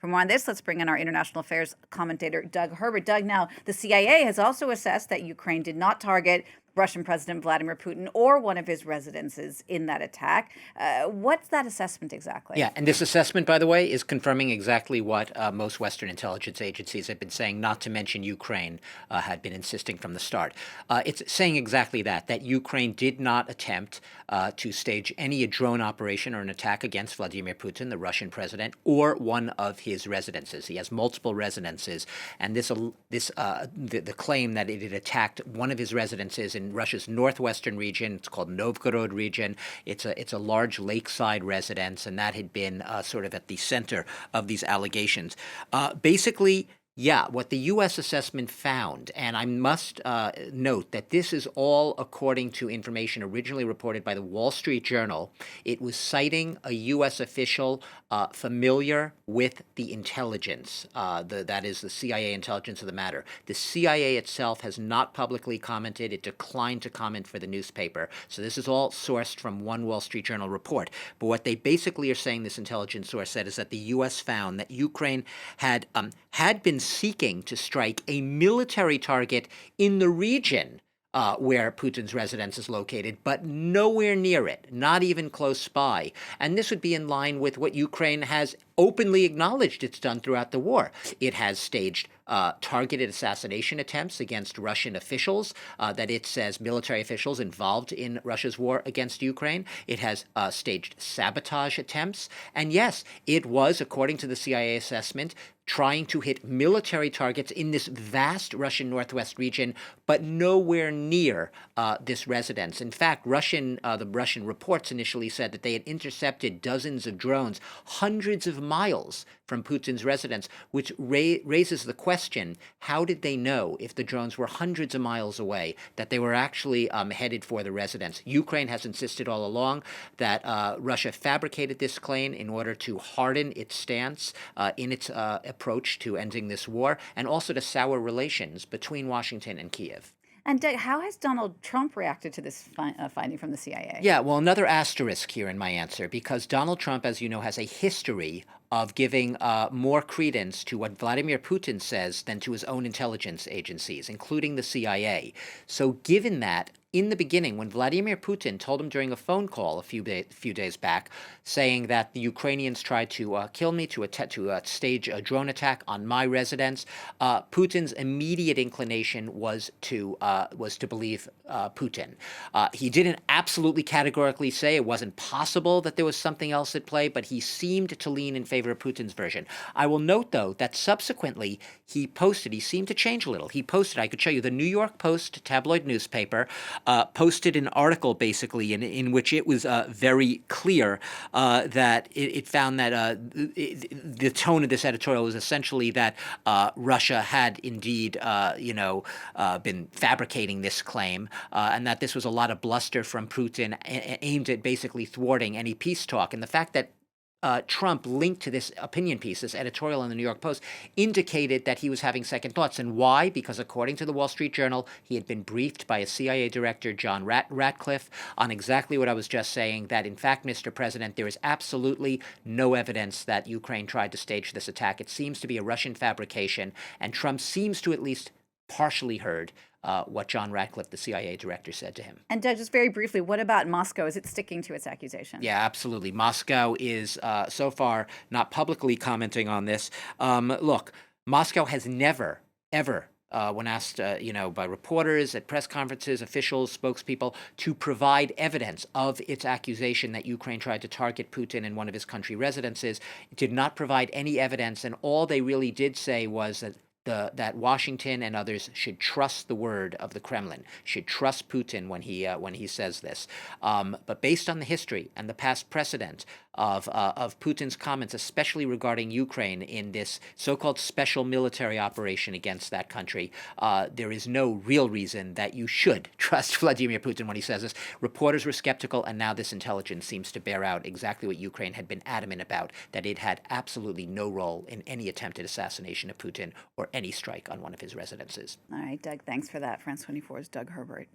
For more on this, let's bring in our international affairs commentator, Doug Herbert. Doug, now the CIA has also assessed that Ukraine did not target Russian President Vladimir Putin or one of his residences in that attack. What's that assessment exactly? Yeah, and this assessment, by the way, is confirming exactly what most Western intelligence agencies have been saying, not to mention Ukraine had been insisting from the start. It's saying exactly that Ukraine did not attempt to stage any drone operation or an attack against Vladimir Putin, the Russian president, or one of his residences. He has multiple residences, and the claim that it had attacked one of his residences in Russia's northwestern region, it's called Novgorod region. It's a large lakeside residence, and that had been sort of at the center of these allegations. Basically, yeah, what the U.S. assessment found, and I must note that this is all according to information originally reported by the Wall Street Journal. It was citing a U.S. official familiar with the intelligence, that is the CIA intelligence of the matter. The CIA itself has not publicly commented. It declined to comment for the newspaper. So this is all sourced from one Wall Street Journal report. But what they basically are saying, this intelligence source said, is that the U.S. found that Ukraine had been seeking to strike a military target in the region where Putin's residence is located, but nowhere near it, not even close by. And this would be in line with what Ukraine has openly acknowledged it's done throughout the war. It has staged targeted assassination attempts against Russian officials that it says military officials involved in Russia's war against Ukraine. It has staged sabotage attempts. And yes, it was, according to the CIA assessment, trying to hit military targets in this vast Russian northwest region, but nowhere near this residence. In fact, the Russian reports initially said that they had intercepted dozens of drones hundreds of miles from Putin's residence, which raises the question, how did they know, if the drones were hundreds of miles away, that they were actually headed for the residence? Ukraine has insisted all along that Russia fabricated this claim in order to harden its stance in its approach to ending this war, and also to sour relations between Washington and Kyiv. And Doug, how has Donald Trump reacted to this finding from the CIA? Yeah, well, another asterisk here in my answer, because Donald Trump, as you know, has a history of giving more credence to what Vladimir Putin says than to his own intelligence agencies, including the CIA. So given that, in the beginning, when Vladimir Putin told him during a phone call a few days back, saying that the Ukrainians tried to kill me, to stage a drone attack on my residence, Putin's immediate inclination was to believe Putin. He didn't absolutely categorically say it wasn't possible that there was something else at play, but he seemed to lean in favor of Putin's version. I will note, though, that subsequently he seemed to change a little. He posted, I could show you, the New York Post tabloid newspaper posted an article basically in which it was very clear that it found that the tone of this editorial was essentially that Russia had indeed, been fabricating this claim, and that this was a lot of bluster from Putin aimed at basically thwarting any peace talk. And the fact that Trump linked to this opinion piece, this editorial in the New York Post, indicated that he was having second thoughts. And why? Because according to the Wall Street Journal, he had been briefed by a CIA director, John Ratcliffe, on exactly what I was just saying, that in fact, Mr. President, there is absolutely no evidence that Ukraine tried to stage this attack. It seems to be a Russian fabrication, and Trump seems to at least partially heard what John Ratcliffe, the CIA director, said to him. And Doug, just very briefly, what about Moscow? Is it sticking to its accusation? Yeah, absolutely. Moscow is so far not publicly commenting on this. Look, Moscow has never, ever, when asked, by reporters at press conferences, officials, spokespeople, to provide evidence of its accusation that Ukraine tried to target Putin in one of his country residences, it did not provide any evidence, and all they really did say was that Washington and others should trust the word of the Kremlin, should trust Putin when he says this. But based on the history and the past precedent of Putin's comments, especially regarding Ukraine in this so-called special military operation against that country, there is no real reason that you should trust Vladimir Putin when he says this. Reporters were skeptical, and now this intelligence seems to bear out exactly what Ukraine had been adamant about, that it had absolutely no role in any attempted assassination of Putin or any strike on one of his residences. All right, Doug, thanks for that. France 24's Doug Herbert.